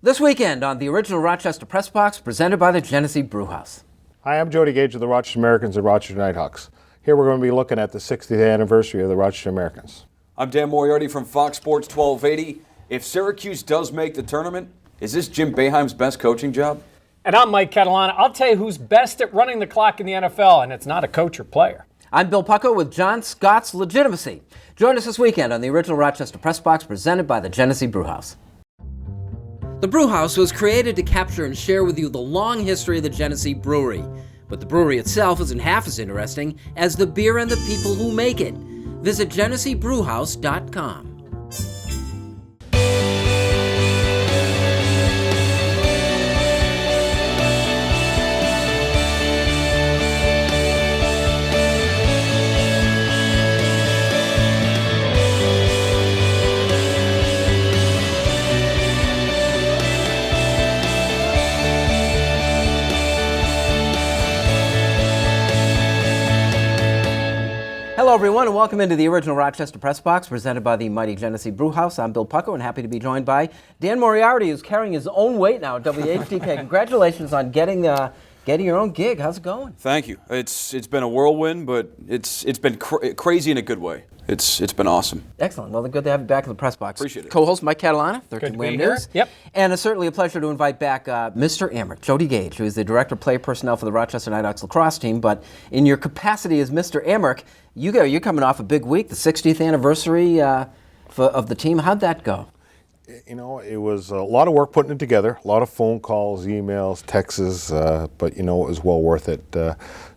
This weekend on the original Rochester Press Box, presented by the Genesee Brew House. Hi, I'm Jody Gage of the Rochester Americans and Rochester Knighthawks. Here we're going to be looking at the 60th anniversary of the Rochester Americans. I'm Dan Moriarty from Fox Sports 1280. If Syracuse does make the tournament, is this Jim Boeheim's best coaching job? And I'm Mike Catalana. I'll tell you who's best at running the clock in the NFL, and it's not a coach or player. I'm Bill Pucko with John Scott's Legitimacy. Join us this weekend on the original Rochester Press Box, presented by the Genesee Brew House. The Brew House was created to capture and share with you the long history of the Genesee Brewery. But the brewery itself isn't half as interesting as the beer and the people who make it. Visit GeneseeBrewHouse.com. Hello, everyone, and welcome into the original Rochester Press Box, presented by the mighty Genesee Brew House. I'm Bill Pucko, and happy to be joined by Dan Moriarty, who's carrying his own weight now at WHDK. Congratulations on getting your own gig. How's it going? Thank you. It's been a whirlwind, but it's been crazy in a good way. It's been awesome. Excellent. Well, good to have you back in the press box. Appreciate it. Co-host Mike Catalana, 13 Good to WHAM be here. News. Yep. And it's certainly a pleasure to invite back Mr. Amerks, Jody Gage, who is the Director of Player Personnel for the Rochester Knighthawks lacrosse team. But in your capacity as Mr. Amerks, you're coming off a big week, the 60th anniversary of the team. How'd that go? You know, it was a lot of work putting it together, a lot of phone calls, emails, texts, but, you know, it was well worth it.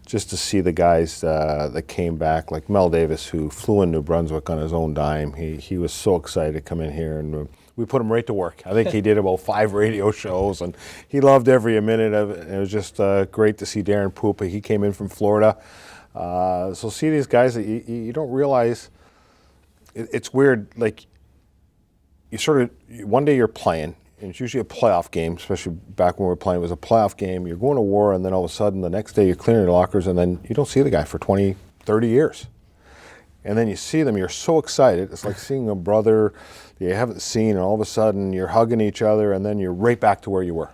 Just to see the guys that came back, like Mel Davis, who flew in New Brunswick on his own dime. He was so excited to come in here, and we put him right to work. I think he did about 5 radio shows, and he loved every minute of it. And it was just great to see Darren Pupa. He came in from Florida. So see these guys that you don't realize. It's weird, like you sort of, one day you're playing, and it's usually a playoff game, especially back when we were playing, it was a playoff game. You're going to war, and then all of a sudden the next day you're clearing your lockers, and then you don't see the guy for 20, 30 years. And then you see them, you're so excited. It's like seeing a brother that you haven't seen, and all of a sudden you're hugging each other, and then you're right back to where you were.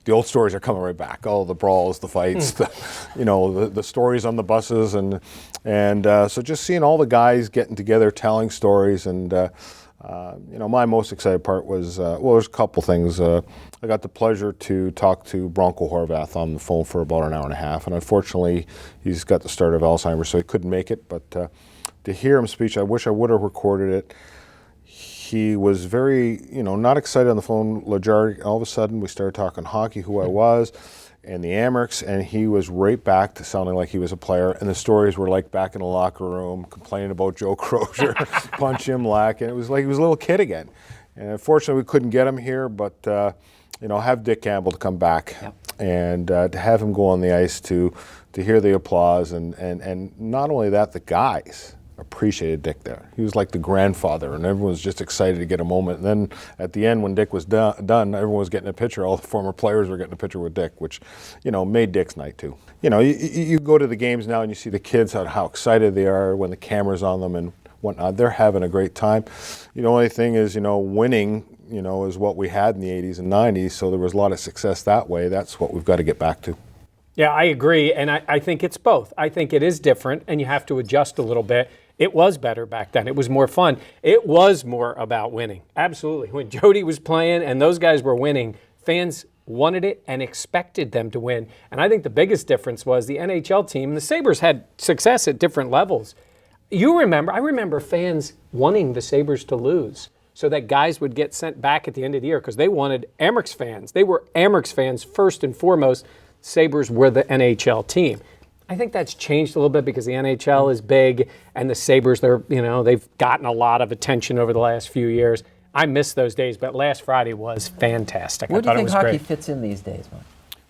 The old stories are coming right back. All the brawls, the fights, the stories on the buses, and so just seeing all the guys getting together, telling stories, and my most exciting part was there's a couple things. I got the pleasure to talk to Bronco Horvath on the phone for about an hour and a half, and unfortunately, he's got the start of Alzheimer's, so he couldn't make it. But to hear him speak, I wish I would have recorded it. He was very, not excited on the phone. All of a sudden, we started talking hockey, who I was, and the Amerks, and he was right back to sounding like he was a player. And the stories were like back in the locker room, complaining about Joe Crozier, punch him lack, and it was like he was a little kid again. And unfortunately, we couldn't get him here, but have Dick Campbell to come back, and to have him go on the ice to hear the applause, and not only that, the guys appreciated Dick there. He was like the grandfather, and everyone was just excited to get a moment. And then at the end, when Dick was done, everyone was getting a picture. All the former players were getting a picture with Dick, which, made Dick's night too. You go to the games now and you see the kids, how excited they are when the camera's on them and whatnot. They're having a great time. The only thing is, winning, is what we had in the 80s and 90s, so there was a lot of success that way. That's what we've got to get back to. Yeah, I agree, and I think it's both. I think it is different, and you have to adjust a little bit. It was better back then. It was more fun. It was more about winning. Absolutely. When Jody was playing and those guys were winning, fans wanted it and expected them to win. And I think the biggest difference was the NHL team. The Sabres had success at different levels. I remember fans wanting the Sabres to lose so that guys would get sent back at the end of the year because they wanted Amerks fans. They were Amerks fans first and foremost. Sabres were the NHL team. I think that's changed a little bit because the NHL is big and the Sabres, they've gotten a lot of attention over the last few years. I miss those days, but last Friday was fantastic. Where do you think hockey great. fits in these days, Mike?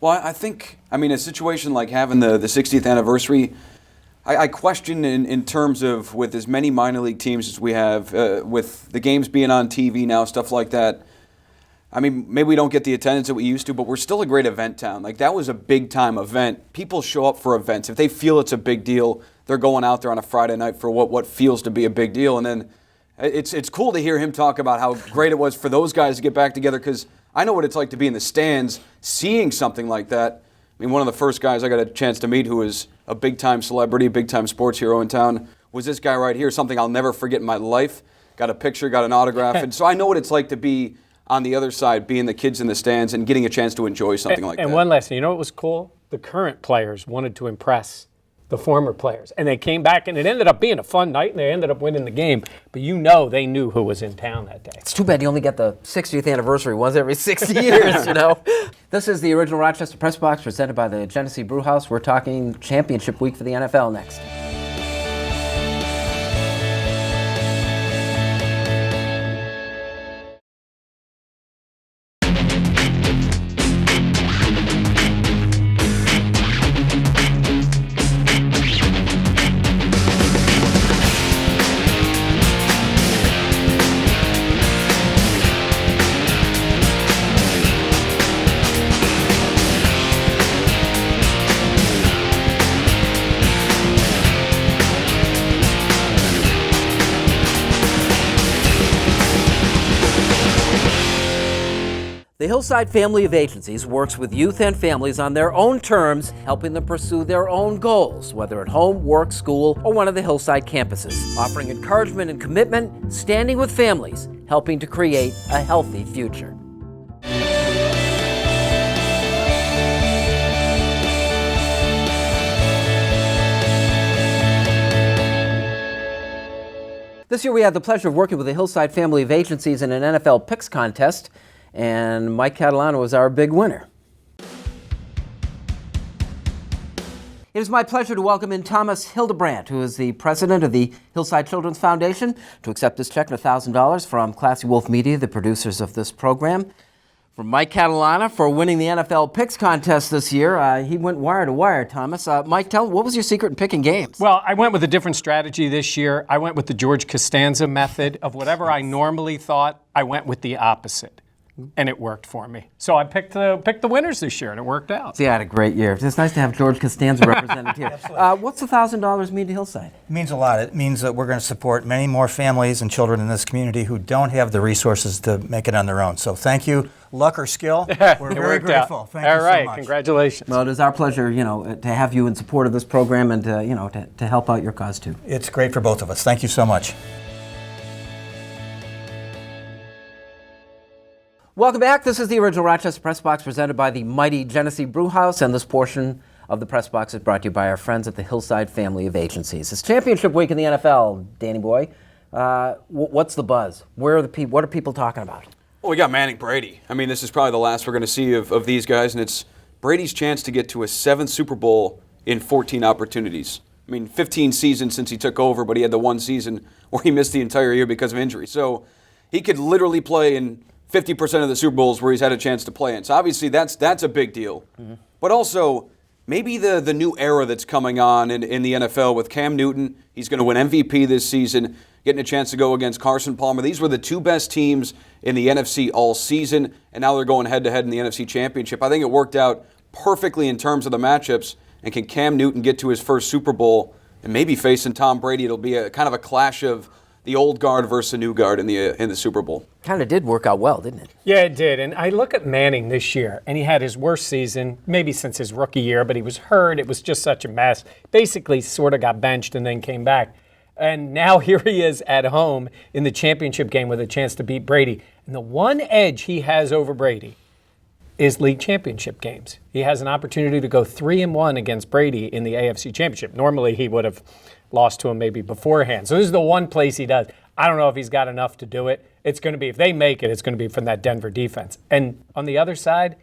Well, I think, a situation like having the 60th anniversary, I question in terms of with as many minor league teams as we have, with the games being on TV now, stuff like that. Maybe we don't get the attendance that we used to, but we're still a great event town. Like, that was a big-time event. People show up for events. If they feel it's a big deal, they're going out there on a Friday night for what feels to be a big deal. And then it's cool to hear him talk about how great it was for those guys to get back together, because I know what it's like to be in the stands, seeing something like that. I mean, one of the first guys I got a chance to meet who was a big-time celebrity, big-time sports hero in town was this guy right here, something I'll never forget in my life. Got a picture, got an autograph, and so I know what it's like to be on the other side, being the kids in the stands and getting a chance to enjoy something like that. And one last thing, you know what was cool? The current players wanted to impress the former players, and they came back, and it ended up being a fun night, and they ended up winning the game, but they knew who was in town that day. It's too bad you only get the 60th anniversary once every 60 years, This is the original Rochester Press Box presented by the Genesee Brew House. We're talking championship week for the NFL next. The Hillside Family of Agencies works with youth and families on their own terms, helping them pursue their own goals, whether at home, work, school, or one of the Hillside campuses, offering encouragement and commitment, standing with families, helping to create a healthy future. This year we had the pleasure of working with the Hillside Family of Agencies in an NFL Picks contest, and Mike Catalana was our big winner. It is my pleasure to welcome in Thomas Hildebrandt, who is the president of the Hillside Children's Foundation, to accept this check of $1,000 from Classy Wolf Media, the producers of this program. From Mike Catalana for winning the NFL Picks contest this year. He went wire to wire, Thomas. Mike, what was your secret in picking games? Well, I went with a different strategy this year. I went with the George Costanza method of whatever I normally thought, I went with the opposite. And it worked for me. So I picked the winners this year, and it worked out. So you had a great year. It's nice to have George Costanza represented here. What's the $1,000 mean to Hillside? It means a lot. It means that we're going to support many more families and children in this community who don't have the resources to make it on their own. So thank you, luck or skill. We're very grateful. Thank you so much. All right, congratulations. Well, it is our pleasure, to have you in support of this program and to help out your cause too. It's great for both of us. Thank you so much. Welcome back. This is the original Rochester Press Box presented by the mighty Genesee Brew House, and this portion of the Press Box is brought to you by our friends at the Hillside Family of Agencies. It's championship week in the NFL, Danny boy. What's the buzz? What are people talking about? Well, we got Manning Brady. I mean, this is probably the last we're going to see of these guys, and it's Brady's chance to get to a 7th Super Bowl in 14 opportunities. I mean, 15 seasons since he took over, but he had the one season where he missed the entire year because of injury. So he could literally play in 50% of the Super Bowls where he's had a chance to play in. So obviously that's a big deal. Mm-hmm. But also, maybe the new era that's coming on in the NFL with Cam Newton. He's going to win MVP this season, getting a chance to go against Carson Palmer. These were the two best teams in the NFC all season, and now they're going head-to-head in the NFC Championship. I think it worked out perfectly in terms of the matchups. And can Cam Newton get to his first Super Bowl and maybe facing Tom Brady? It'll be a kind of a clash of the old guard versus the new guard in the Super Bowl. Kind of did work out well, didn't it? Yeah, it did. And I look at Manning this year, and he had his worst season, maybe since his rookie year, but he was hurt. It was just such a mess. Basically sort of got benched and then came back. And now here he is at home in the championship game with a chance to beat Brady. And the one edge he has over Brady is league championship games. He has an opportunity to go 3-1 against Brady in the AFC Championship. Normally he would have lost to him maybe beforehand. So this is the one place he does. I don't know if he's got enough to do it. It's going to be, if they make it, it's going to be from that Denver defense. And on the other side,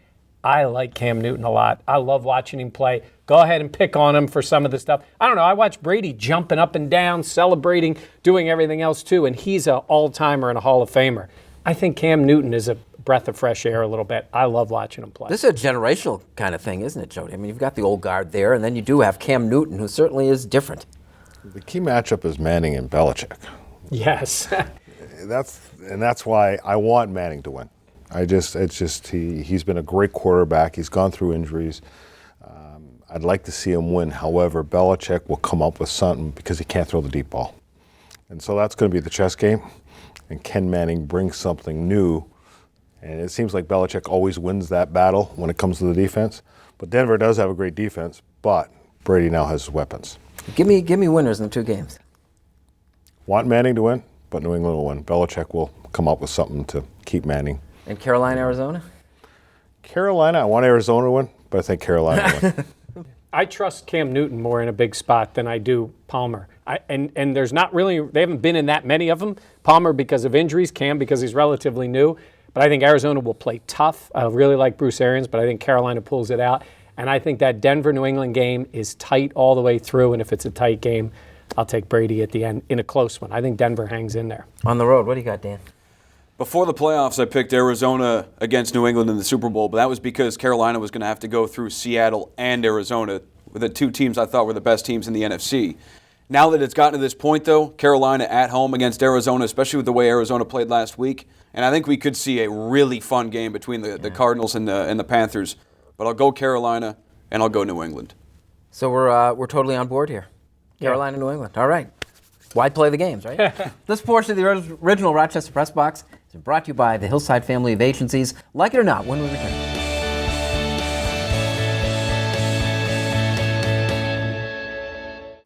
I like Cam Newton a lot. I love watching him play. Go ahead and pick on him for some of the stuff. I don't know, I watch Brady jumping up and down, celebrating, doing everything else too, and he's an all-timer and a Hall of Famer. I think Cam Newton is a breath of fresh air a little bit. I love watching him play. This is a generational kind of thing, isn't it, Jody? I mean, you've got the old guard there, and then you do have Cam Newton, who certainly is different. The key matchup is Manning and Belichick. Yes. That's why I want Manning to win. He's been a great quarterback. He's gone through injuries. I'd like to see him win. However, Belichick will come up with something because he can't throw the deep ball. And so that's going to be the chess game. And can Manning bring something new And it seems like Belichick always wins that battle when it comes to the defense. But Denver does have a great defense, but Brady now has his weapons. Give me winners in the 2 games. Want Manning to win, but New England will win. Belichick will come up with something to keep Manning. And Carolina, Arizona? Carolina, I want Arizona to win, but I think Carolina will win. I trust Cam Newton more in a big spot than I do Palmer. And there's not really, they haven't been in that many of them. Palmer because of injuries, Cam because he's relatively new. But I think Arizona will play tough. I really like Bruce Arians, but I think Carolina pulls it out. And I think that Denver-New England game is tight all the way through. And if it's a tight game, I'll take Brady at the end in a close one. I think Denver hangs in there. On the road, what do you got, Dan? Before the playoffs, I picked Arizona against New England in the Super Bowl, but that was because Carolina was going to have to go through Seattle and Arizona, with the 2 teams I thought were the best teams in the NFC. Now that it's gotten to this point, though, Carolina at home against Arizona, especially with the way Arizona played last week, and I think we could see a really fun game between the Cardinals and the Panthers. But I'll go Carolina, and I'll go New England. So we're totally on board here. Carolina, New England. All right. Why play the games, right? This portion of the original Rochester Press Box is brought to you by the Hillside family of agencies. Like it or not, when we return.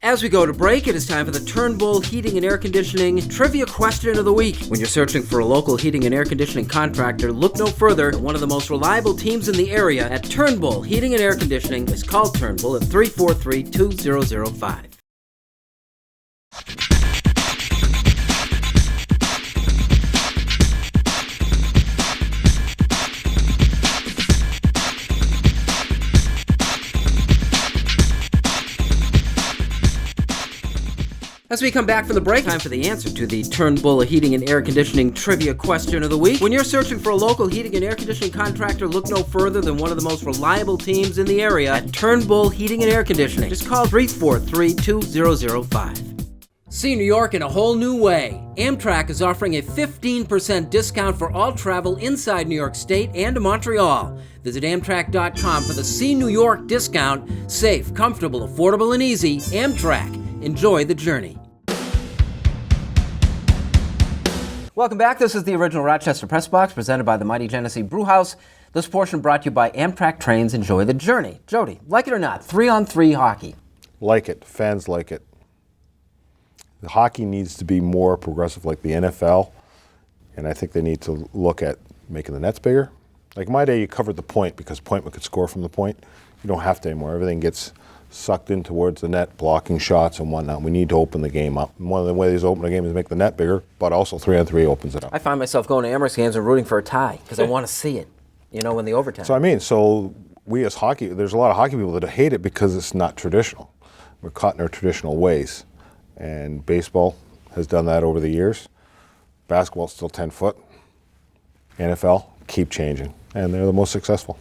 As we go to break, it is time for the Turnbull Heating and Air Conditioning Trivia Question of the Week. When you're searching for a local heating and air conditioning contractor, look no further than one of the most reliable teams in the area at Turnbull Heating and Air Conditioning. Is called Turnbull at 343-2005. As we come back from the break, time for the answer to the Turnbull Heating and Air Conditioning Trivia Question of the Week. When you're searching for a local heating and air conditioning contractor, look no further than one of the most reliable teams in the area at Turnbull Heating and Air Conditioning. Just call 343-2005. See New York in a whole new way. Amtrak is offering a 15% discount for all travel inside New York State and to Montreal. Visit Amtrak.com for the See New York discount. Safe, comfortable, affordable, and easy. Amtrak. Enjoy the journey. Welcome back. This is the original Rochester Press Box presented by the mighty Genesee Brew House. This portion brought to you by Amtrak Trains. Enjoy the journey. Jody, like it or not, 3-on-3 hockey. Like it. Fans like it. The hockey needs to be more progressive like the NFL, and I think they need to look at making the nets bigger. Like my day, you covered the point because Pointman could score from the point. You don't have to anymore. Everything gets sucked in towards the net, blocking shots and whatnot. We need to open the game up. And one of the ways to open the game is make the net bigger, but also 3-on-3 opens it up. I find myself going to Amerks games and rooting for a tie because I want to see it, in the overtime. So we as hockey, there's a lot of hockey people that hate it because it's not traditional. We're caught in our traditional ways. And baseball has done that over the years. Basketball's still 10 foot. NFL, keep changing. And they're the most successful.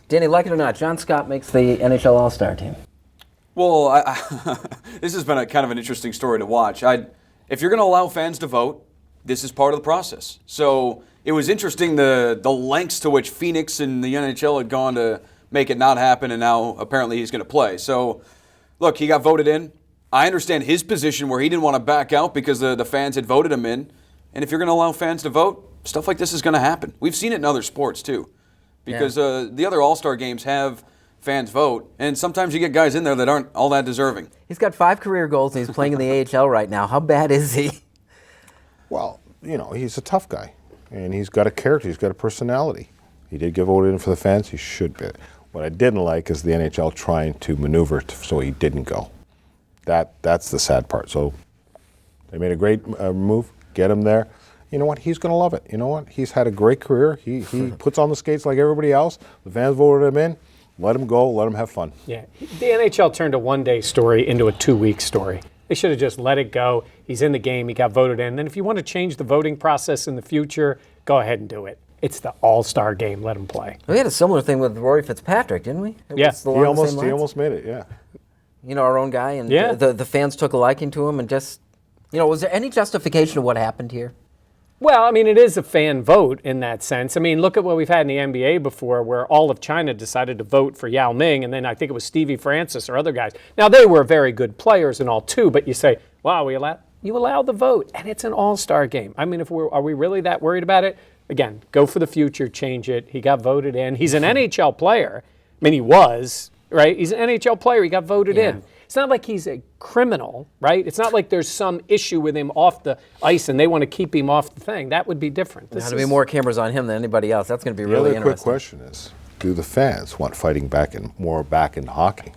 Danny, like it or not, John Scott makes the NHL All-Star team. Well, this has been kind of an interesting story to watch. If you're going to allow fans to vote, this is part of the process. So it was interesting the lengths to which Phoenix and the NHL had gone to make it not happen, and now apparently he's going to play. So, look, he got voted in. I understand his position where he didn't want to back out because the fans had voted him in. And if you're going to allow fans to vote, stuff like this is going to happen. We've seen it in other sports, too. Because the other All-Star games have fans vote, and sometimes you get guys in there that aren't all that deserving. He's got 5 career goals, and he's playing in the AHL right now. How bad is he? Well, he's a tough guy, and he's got a character. He's got a personality. He did get voted in for the fans. He should be. What I didn't like is the NHL trying to maneuver so he didn't go. That's the sad part. So they made a great move, get him there. You know what? He's going to love it. You know what? He's had a great career. He puts on the skates like everybody else. The fans voted him in. Let him go. Let him have fun. Yeah. The NHL turned a one-day story into a 2-week story. They should have just let it go. He's in the game. He got voted in. Then if you want to change the voting process in the future, go ahead and do it. It's the All-Star game. Let him play. We had a similar thing with Rory Fitzpatrick, didn't we? Yeah. He almost made it, yeah. Our own guy, and the fans took a liking to him, and just, was there any justification of what happened here? Well, I mean, it is a fan vote in that sense. I mean, look at what we've had in the NBA before where all of China decided to vote for Yao Ming, and then I think it was Stevie Francis or other guys. Now, they were very good players and all, too, but you say, wow, you allow the vote, and it's an all-star game. I mean, are we really that worried about it? again, go for the future, change it. He got voted in. He's an NHL player. I mean, he was, right? He's an NHL player. He got voted in. It's not like he's a criminal, right? It's not like there's some issue with him off the ice and they want to keep him off the thing. That would be different. There's going to be more cameras on him than anybody else. That's going to be really The other interesting. quick question is, do the fans want fighting back in hockey?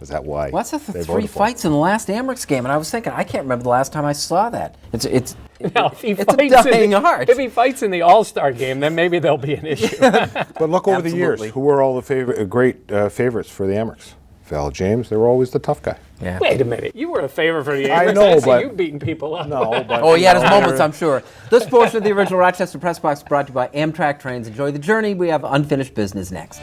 Is that why? What's the they 3 voted for it? fights in the last Amerks game? And I was thinking, I can't remember the last time I saw that. It's Now, if he a fights dying art. If he fights in the All-Star game, then maybe there'll be an issue. But look over the years. Absolutely. Who were all the great favorites for the Amerks? Val James, they were always the tough guy. Yeah. Wait a minute. You were a favorite for the I Amerks. know, see but- you beating people up. No, but Oh, he had his moments, I'm sure. This portion of the original Rochester Press Box brought to you by Amtrak Trains. Enjoy the journey. We have unfinished business next.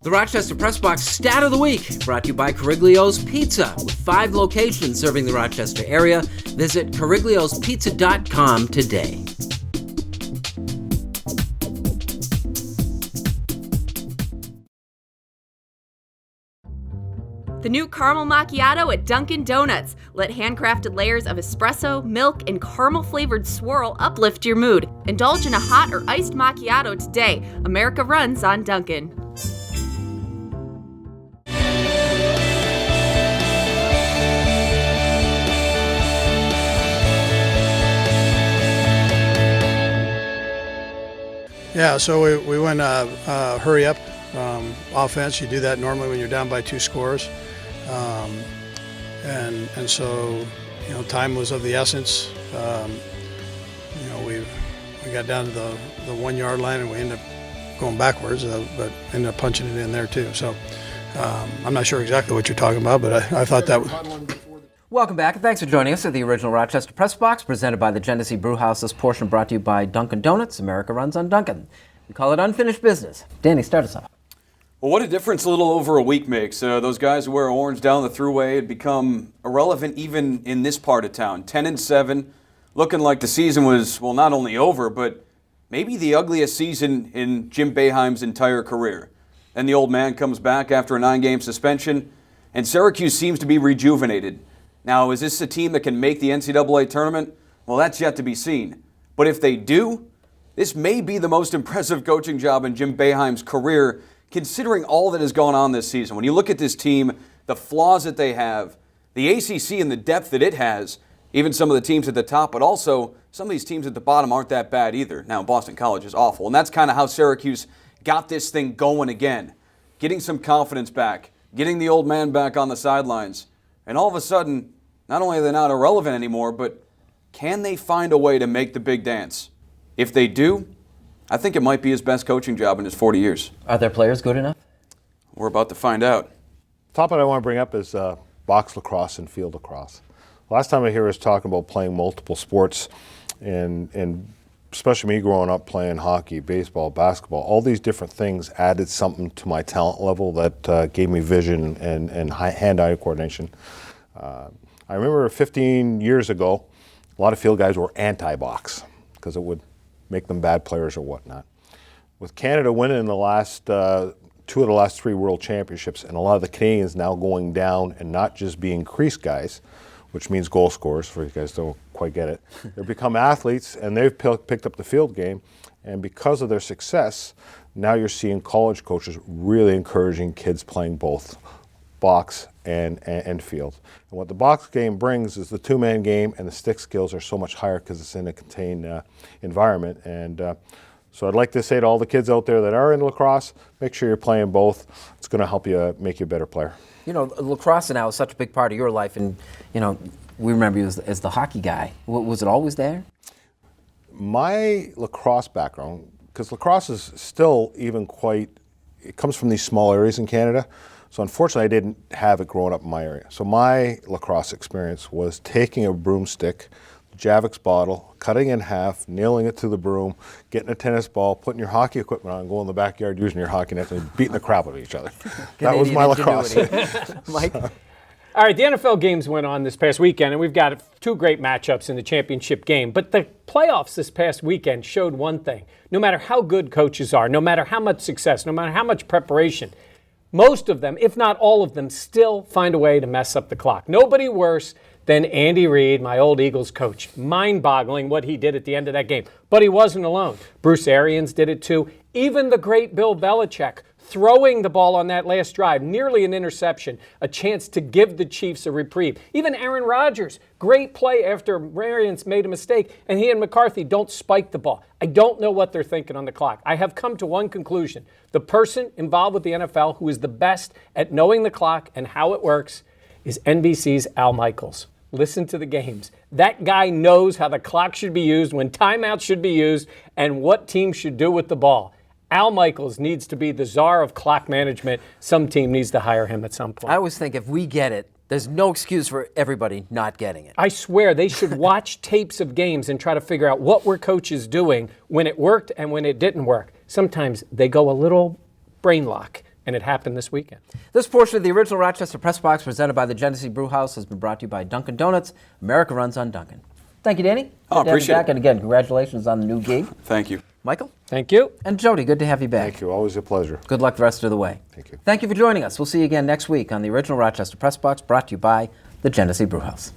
The Rochester Press Box Stat of the Week, brought to you by Cariglio's Pizza. With 5 locations serving the Rochester area, visit carigliospizza.com today. The new caramel macchiato at Dunkin' Donuts. Let handcrafted layers of espresso, milk, and caramel-flavored swirl uplift your mood. Indulge in a hot or iced macchiato today. America runs on Dunkin'. Yeah, so we went hurry up offense. You do that normally when you're down by 2 scores. And so, time was of the essence. We got down to the 1 yard line and we ended up going backwards, but ended up punching it in there too. So I'm not sure exactly what you're talking about, but I thought that was. Welcome back, and thanks for joining us at the original Rochester Press Box, presented by the Genesee Brew House. This portion brought to you by Dunkin' Donuts. America runs on Dunkin'. We call it unfinished business. Danny, start us off. Well, what a difference a little over a week makes. Those guys who wear orange down the thruway had become irrelevant even in this part of town. 10-7, looking like the season was, well, not only over, but maybe the ugliest season in Jim Boeheim's entire career. Then the old man comes back after a 9-game suspension, and Syracuse seems to be rejuvenated. Now, is this a team that can make the NCAA tournament? Well, that's yet to be seen. But if they do, this may be the most impressive coaching job in Jim Boeheim's career, considering all that has gone on this season. When you look at this team, the flaws that they have, the ACC and the depth that it has, even some of the teams at the top, but also some of these teams at the bottom aren't that bad either. Now, Boston College is awful, and that's kind of how Syracuse got this thing going again, getting some confidence back, getting the old man back on the sidelines, and all of a sudden, not only are they not irrelevant anymore, but can they find a way to make the big dance? If they do, I think it might be his best coaching job in his 40 years. Are their players good enough? We're about to find out. Topic I want to bring up is box lacrosse and field lacrosse. Last time I hear us talking about playing multiple sports, and especially me growing up playing hockey, baseball, basketball, all these different things added something to my talent level that gave me vision and hand-eye coordination. I remember 15 years ago, a lot of field guys were anti-box because it would make them bad players or whatnot. With Canada winning in the last 2 of the last 3 World Championships, and a lot of the Canadians now going down and not just being crease guys, which means goal scorers, for you guys don't quite get it. They've become athletes, and they've picked up the field game, and because of their success, now you're seeing college coaches really encouraging kids playing both box and field. And what the box game brings is the 2-man game, and the stick skills are so much higher because it's in a contained environment. And so I'd like to say to all the kids out there that are in lacrosse, make sure you're playing both. It's going to help you make you a better player. Lacrosse now is such a big part of your life, and, we remember you as the hockey guy. Was it always there? My lacrosse background, because lacrosse is still it comes from these small areas in Canada. So unfortunately, I didn't have it growing up in my area. So my lacrosse experience was taking a broomstick, Javix bottle, cutting in half, nailing it to the broom, getting a tennis ball, putting your hockey equipment on, going in the backyard using your hockey nets and beating the crap out of each other. That was my lacrosse. Mike? All right, the NFL games went on this past weekend, and we've got 2 great matchups in the championship game. But the playoffs this past weekend showed one thing. No matter how good coaches are, no matter how much success, no matter how much preparation, most of them, if not all of them, still find a way to mess up the clock. Nobody worse than Andy Reid, my old Eagles coach. Mind-boggling what he did at the end of that game. But he wasn't alone. Bruce Arians did it too. Even the great Bill Belichick, throwing the ball on that last drive, nearly an interception, a chance to give the Chiefs a reprieve. Even Aaron Rodgers, great play after Arians made a mistake, and he and McCarthy don't spike the ball. I don't know what they're thinking on the clock. I have come to one conclusion. The person involved with the NFL who is the best at knowing the clock and how it works is NBC's Al Michaels. Listen to the games. That guy knows how the clock should be used, when timeouts should be used, and what teams should do with the ball. Al Michaels needs to be the czar of clock management. Some team needs to hire him at some point. I always think if we get it, there's no excuse for everybody not getting it. I swear they should watch tapes of games and try to figure out what were coaches doing when it worked and when it didn't work. Sometimes they go a little brain lock, and it happened this weekend. This portion of the original Rochester Press Box presented by the Genesee Brew House has been brought to you by Dunkin' Donuts. America runs on Dunkin'. Thank you, Danny. Oh, Good to have you appreciate back. it. And again, congratulations on the new gig. Thank you. Michael? Thank you. And Jody, good to have you back. Thank you. Always a pleasure. Good luck the rest of the way. Thank you. Thank you for joining us. We'll see you again next week on the original Rochester Press Box, brought to you by the Genesee Brew House.